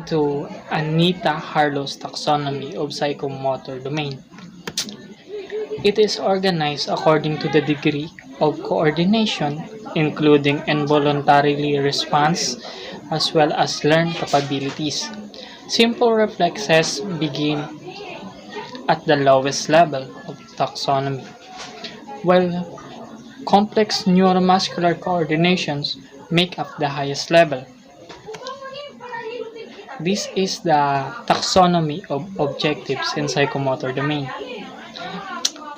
into Anita Harlow's taxonomy of psychomotor domain. It is organized according to the degree of coordination, including involuntary response as well as learned capabilities. Simple reflexes begin at the lowest level of taxonomy, while complex neuromuscular coordinations make up the highest level. This is the taxonomy of objectives in psychomotor domain,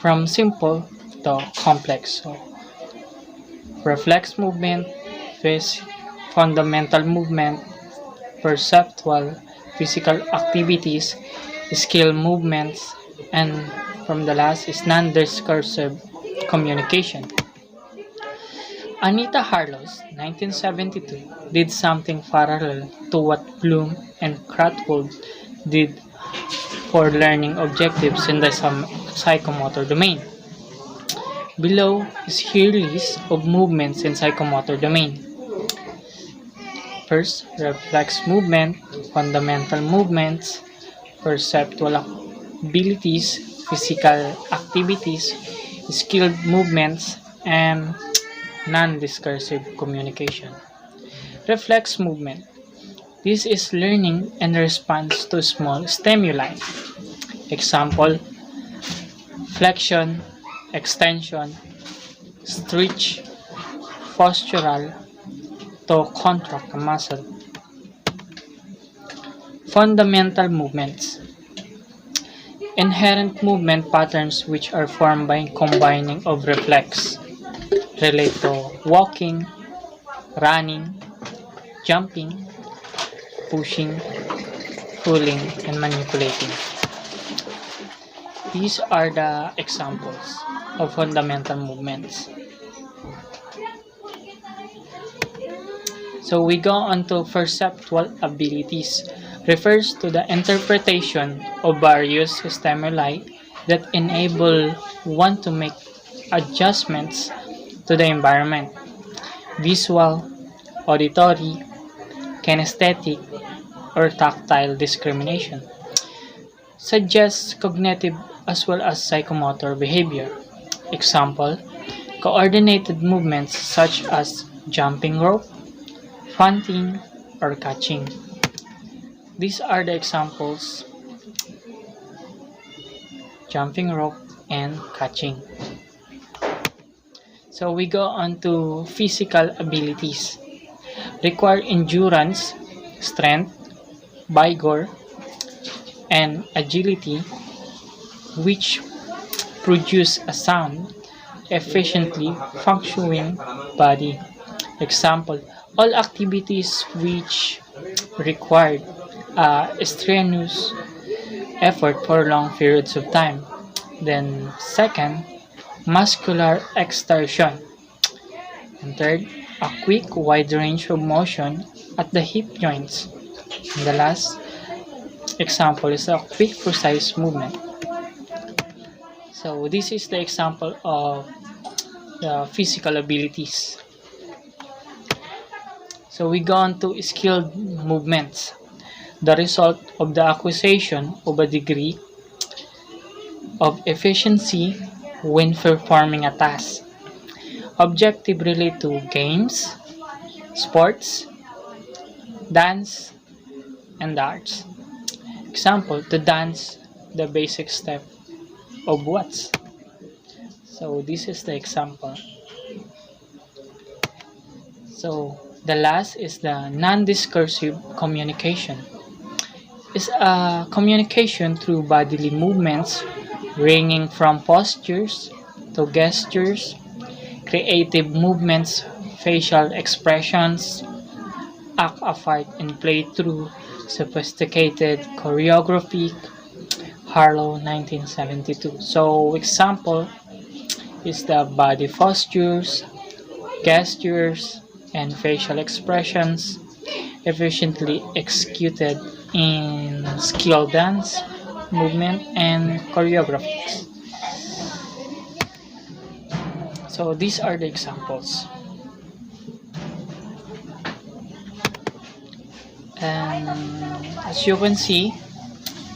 from simple to complex. So, reflex movement, fundamental movement, perceptual, physical activities, skill movements, and from the last is non-discursive communication. Anita Harlow's 1972 did something parallel to what Bloom and Krathwold did for learning objectives in the psychomotor domain. Below is here list of movements in psychomotor domain. First, reflex movement, fundamental movements, perceptual abilities, physical activities, skilled movements, and non-discursive communication. Reflex movement. This is learning in response to small stimuli. Example, flexion, extension, stretch, postural, to contract a muscle. Fundamental movements. Inherent movement patterns which are formed by combining of reflex relate to walking, running, jumping, pushing, pulling, and manipulating. These are the examples of fundamental movements. So we go on to perceptual abilities. Refers to the interpretation of various stimuli that enable one to make adjustments to the environment. Visual, auditory, kinesthetic, or tactile discrimination. Suggests cognitive as well as psychomotor behavior. Example, coordinated movements such as jumping rope, hunting, or catching. These are the examples: jumping rope and catching. So we go on to physical abilities. Require endurance, strength, vigor, and agility, which produce a sound, efficiently functioning body. Example, all activities which required strenuous effort for long periods of time. Then second, muscular exertion. And third, a quick wide range of motion at the hip joints. And the last example is a quick precise movement. So this is the example of the physical abilities. So we go on to skilled movements. The result of the acquisition of a degree of efficiency when performing a task. Objective relate to games, sports, dance, and arts. Example, to dance the basic step of Madz. So this is the example. So the last is the non-discursive communication. It's a communication through bodily movements ranging from postures to gestures, creative movements, facial expressions, act a part and play through sophisticated choreography. Harlow, 1972. So example is the body postures, gestures, and facial expressions efficiently executed in skilled dance, movement, and choreographies. So these are the examples. And as you can see,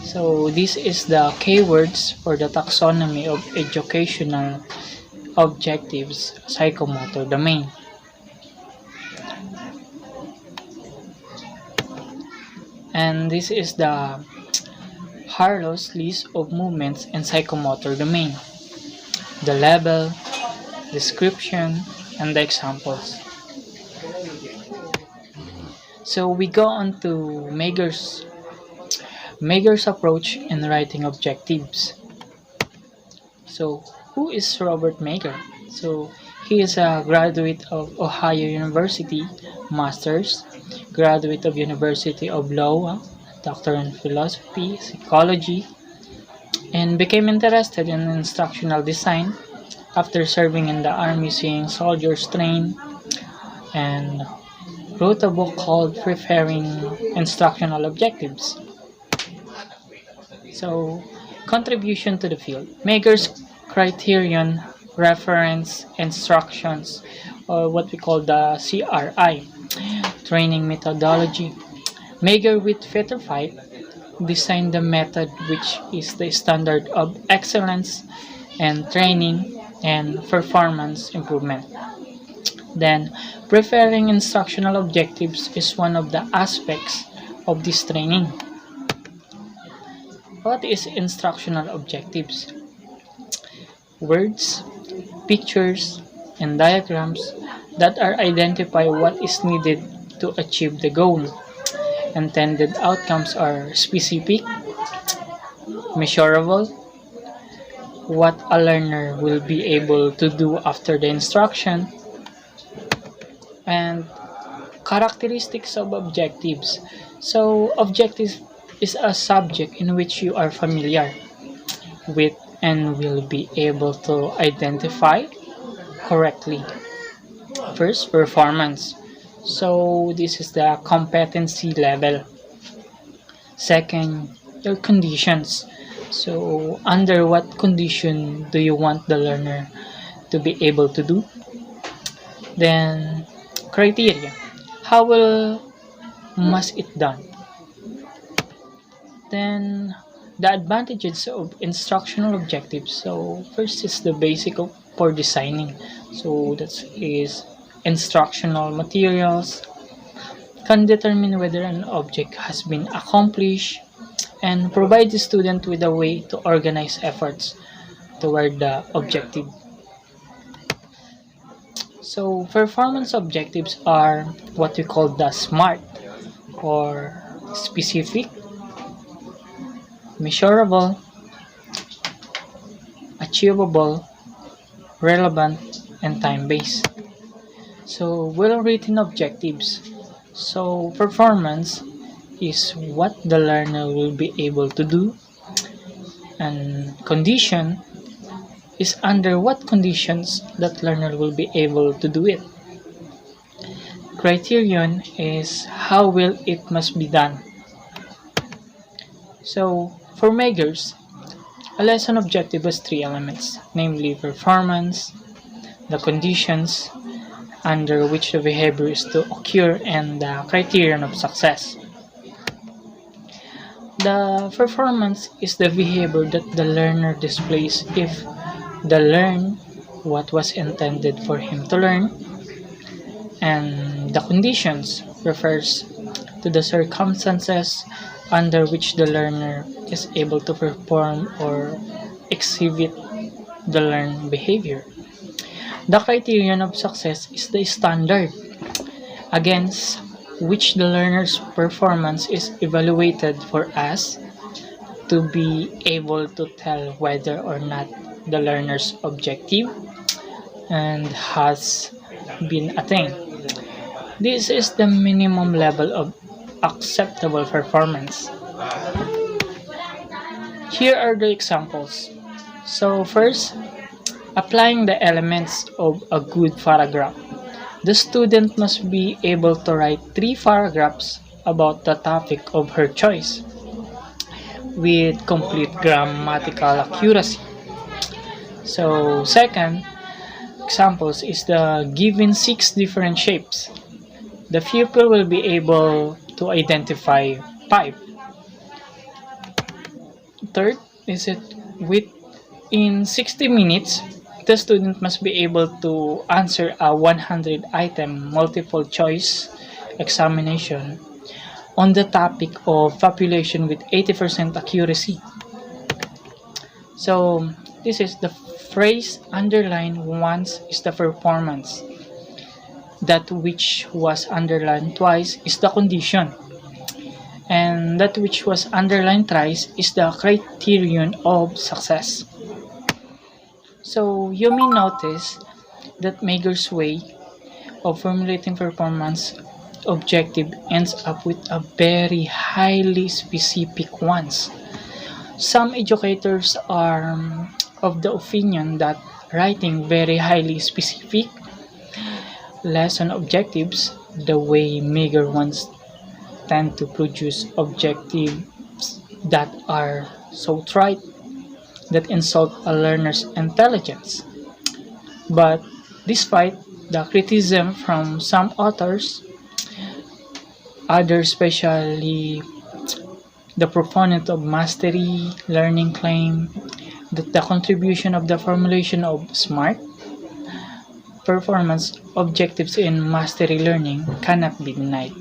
so this is the keywords for the taxonomy of educational objectives psychomotor domain. And this is the Harlow's list of movements in psychomotor domain, the level, description, and the examples. So we go on to Mager's approach in writing objectives. So who is Robert Mager? So he is a graduate of Ohio University, Masters, graduate of University of Iowa, Doctor in Philosophy, Psychology, and became interested in instructional design after serving in the Army seeing soldiers train, and wrote a book called Preparing Instructional Objectives. So, contribution to the field. Mager's criterion reference instructions, or what we call the CRI, training methodology. Mager with Fetterfight designed the method which is the standard of excellence and training and performance improvement. Then, preparing instructional objectives is one of the aspects of this training. What is instructional objectives? Words, pictures, and diagrams that are identify what is needed to achieve the goal. Intended outcomes are specific, measurable, what a learner will be able to do after the instruction, and characteristics of objectives. So, objectives is a subject in which you are familiar with and will be able to identify correctly. First, performance. So, this is the competency level. Second, your conditions. So, under what condition do you want the learner to be able to do? Then, criteria. How must it done? Then, the advantages of instructional objectives. So, first is the basic for designing. So, that is instructional materials can determine whether an object has been accomplished and provide the student with a way to organize efforts toward the objective. So, performance objectives are what we call the SMART, or specific, measurable, achievable, relevant, and time-based. So, well-written objectives. So, performance is what the learner will be able to do, and condition is under what conditions that learner will be able to do it. Criterion is how well it must be done. So, for Mager's, a lesson objective has three elements, namely performance, the conditions under which the behavior is to occur, and the criterion of success. The performance is the behavior that the learner displays if the learn what was intended for him to learn, and the conditions refers to the circumstances under which the learner is able to perform or exhibit the learned behavior. The criterion of success is the standard against which the learner's performance is evaluated for us to be able to tell whether or not the learner's objective and has been attained. This is the minimum level of acceptable performance. Here are the examples. So first, applying the elements of a good paragraph. The student must be able to write 3 paragraphs about the topic of her choice with complete grammatical accuracy. So second, examples is the given 6 different shapes. The pupil will be able to identify 5. Third is it within 60 minutes, the student must be able to answer a 100-item multiple choice examination on the topic of population with 80% accuracy. So this is the phrase underlined once is the performance. That which was underlined twice is the condition. And that which was underlined thrice is the criterion of success. So you may notice that Mager's way of formulating performance objective ends up with a very highly specific ones. Some educators are of the opinion that writing very highly specific lesson objectives, the way Mager ones tend to produce objectives that are so trite that insult a learner's intelligence. But despite the criticism from some authors, others, especially the proponent of mastery learning, claim that the contribution of the formulation of SMART performance objectives in mastery learning cannot be denied.